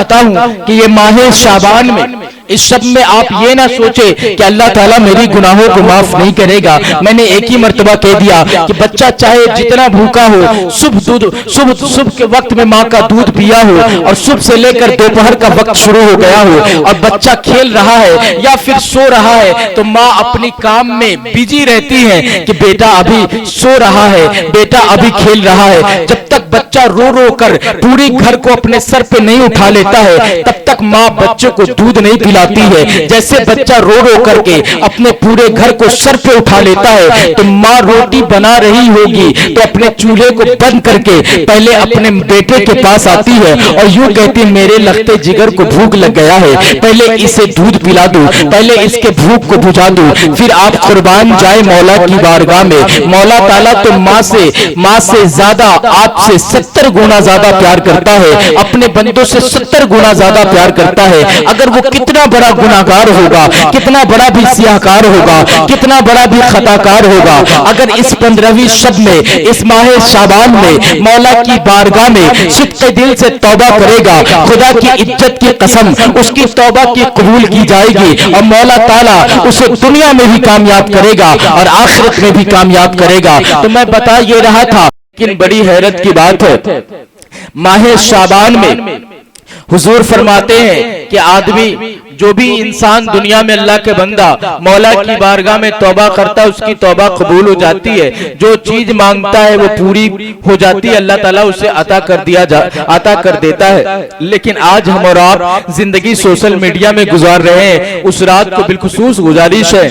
चाहता हूं कि ये माह शाबान में इस सब में आप ये ना सोचे कि अल्लाह ताला मेरी गुनाहों को माफ नहीं करेगा। मैंने एक ही मर्तबा कह दिया कि बच्चा चाहे जितना भूखा हो, सुबह के वक्त में माँ का दूध पिया हो और सुबह से लेकर दोपहर का वक्त शुरू हो गया हो और बच्चा खेल रहा है या फिर सो रहा है, तो माँ अपनी काम में बिजी रहती है कि बेटा अभी सो रहा है, बेटा अभी खेल रहा है। जब तक बच्चा रो रो कर पूरी घर को अपने सर पे नहीं उठा लेता है, तब तक माँ बच्चे को दूध नहीं पिलाती है। जैसे बच्चा रो रो करके अपने पूरे घर को सर पे उठा लेता है, तो माँ रोटी बना रही होगी तो अपने चूल्हे को बंद करके पहले अपने बेटे के पास आती है और यूं कहती है, मेरे लगते जिगर को भूख लग गया है, पहले इसे दूध पिला दूं, पहले इसके भूख को बुझा दूं। फिर आप कुर्बान जाए मौला की बारगाह में। मौला ताला तो माँ से ज्यादा आपसे 70 गुना ज्यादा प्यार करता है, अपने बंदों से 70 गुना ज्यादा प्यार करता है। अगर वो कितना बड़ा गुनाहगार होगा, कितना बड़ा भी सियाहकार होगा, कितना बड़ा भी खताकार होगा, अगर इस 15वीं शब में, इस माह शाबान में मौला की बारगाह में सिद्क़े दिल से तौबा करेगा, खुदा की इज्जत की कसम उसकी तौबा की कबूल की जाएगी और मौला ताला उसे दुनिया में भी कामयाब करेगा और आखिरत में भी कामयाब करेगा। तो मैं बता ये रहा था, लेकिन बड़ी हैरत की बात है, माह शाबान में हुजूर फरमाते हैं कि आदमी, जो भी इंसान दुनिया में अल्लाह के बंदा मौला की बारगाह में तौबा करता है, उसकी तौबा कबूल हो जाती है। जो चीज मांगता है वो पूरी हो जाती है, अल्लाह ताला उसे अता कर देता है। लेकिन आज हम और आप जिंदगी सोशल मीडिया में गुजार रहे हैं। उस रात को बिलखुसूस गुजारिश है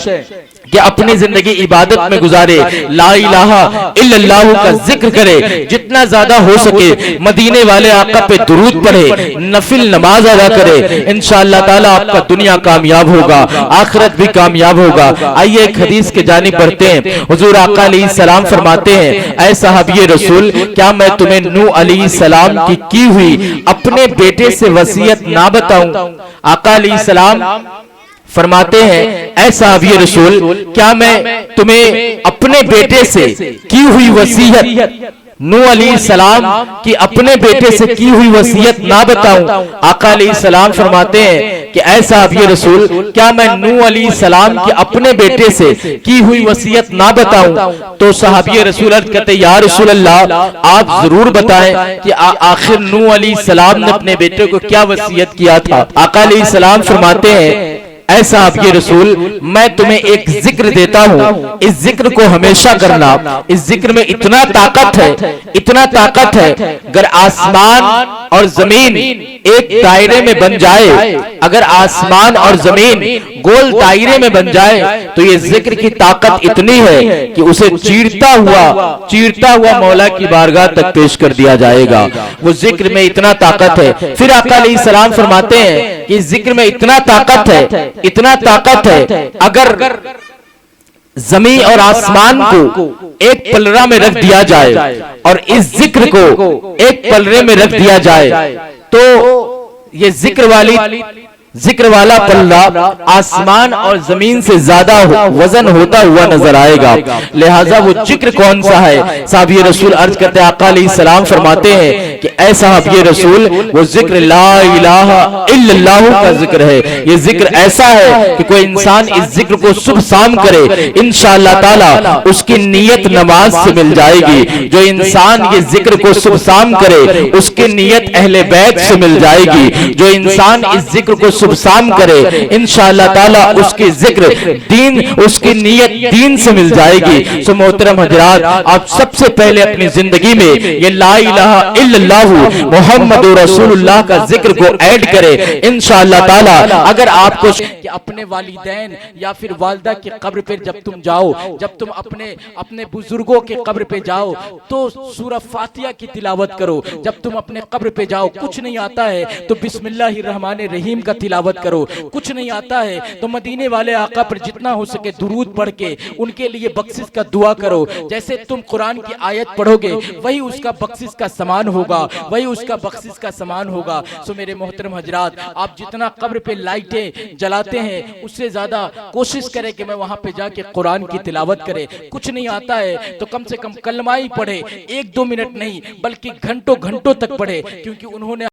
कि अपनी जिंदगी इबादत में गुजारे, ला इलाहा इल्लल्लाहु का जिक्र करे, जितना ज्यादा हो सके मदीने वाले आका पे दुरूद पढ़े, नफिल नमाज अदा करे। इंशाअल्लाह ताला आपका दुनिया कामयाब होगा, आखिरत भी कामयाब होगा। आइए एक हदीस के जानिब बढ़ते हैं। हुजूर आका अलैहिस्सलाम फरमाते हैं, ऐ सहाबी रसूल, क्या मैं तुम्हें नूह अलैहिस्सलाम की हुई अपने बेटे से वसीयत ना बताऊं? आका अलैहिस्सलाम फरमाते हैं, ऐसा सहाबी रसूल, क्या मैं तुम्हें अपने बेटे से की हुई वसीयत, नूह अलैहिस्सलाम की अपने बेटे से की हुई वसीयत ना बताऊं? आका अलैहिस्सलाम फरमाते हैं कि ऐसा सहाबी रसूल, क्या मैं नूह अलैहिस्सलाम की अपने बेटे से की हुई वसीयत ना बताऊं? तो सहाबी रसूल अर्ज़ करते, या रसूल अल्लाह, आप जरूर बताएं कि आखिर नूह अलैहिस्सलाम ने अपने बेटे को क्या वसीयत किया था। आका अलैहिस्सलाम फरमाते हैं, ऐसा आपके रसूल, मैं तुम्हें एक जिक्र देता हूँ, इस जिक्र को हमेशा करना। इस जिक्र में इतना ताकत है, इतना ताकत है, अगर आसमान और जमीन एक दायरे में बन जाए, अगर आसमान और जमीन गोल दायरे में बन जाए, तो ये जिक्र की ताकत इतनी है कि उसे चीरता हुआ मौला की बारगाह तक पेश कर दिया जाएगा। वो जिक्र में इतना ताकत है। फिर आका अलैहिस्सलाम फरमाते हैं कि जिक्र में इतना ताकत है, अगर जमीन और आसमान को एक पलड़ा में रख दिया जाए और इस जिक्र को एक पलड़े में रख दिया जाए, तो ये जिक्र वाला पल्ला आसमान और जमीन से ज्यादा वजन होता हुआ नजर आएगा। लिहाजा वो जिक्र कौन सा है? साहबी रसूल अर्ज करते, आका अलैहिस्सलाम फरमाते हैं कि ऐ साहबी रसूल, वो जिक्र ला इलाहा इल्लल्लाहु का जिक्र है। ये जिक्र ऐसा है कि कोई इंसान इस जिक्र को सुबह शाम करे, इंशाअल्लाह ताला उसकी नीयत नमाज से मिल जाएगी। जो इंसान ये जिक्र को सुबह शाम करे, उसकी नीयत अहले बैत से मिल जाएगी। जो इंसान इस जिक्र को सुबह शाम करे, इंशाअल्लाह ताला उसकी जिक्र दीन, उसकी नीयत दीन से मिल जाएगी। सो मोहतरम हजरात, आप सबसे पहले अपनी जिंदगी में ये ला इलाहा इल्लल्लाहु मुहम्मदुर रसूलुल्लाह का जिक्र को ऐड करें। इंशाअल्लाह ताला अगर आपको अपने वालिदैन या फिर वालिदा की कब्र पे जब तुम जाओ, जब तुम अपने बुजुर्गों के कब्र पे जाओ, तो सूरह फातिहा की तिलावत करो। जब तुम अपने कब्र पे जाओ, कुछ नहीं आता है तो बिस्मिल्लाहिर रहमानिर रहीम का तिलावत करो। कुछ नहीं आता है तो मदीने वाले आका पर जितना हो सके दुरूद पढ़ के उनके लिए बख्शिश का दुआ करो। जैसे तुम कुरान की आयत पढ़ोगे, वही उसका बख्शिश का समान होगा, वही उसका बख्शिश का समान होगा। सो मेरे मोहतरम हजरात, आप जितना कब्र पे लाइटें जलाते हैं, उससे ज्यादा कोशिश करें कि मैं वहां पे जाके कुरान की तिलावत करे। कुछ नहीं आता है तो कम से कम कलमा ही पढ़े, 1-2 मिनट नहीं बल्कि घंटों घंटों तक पढ़े, क्योंकि उन्होंने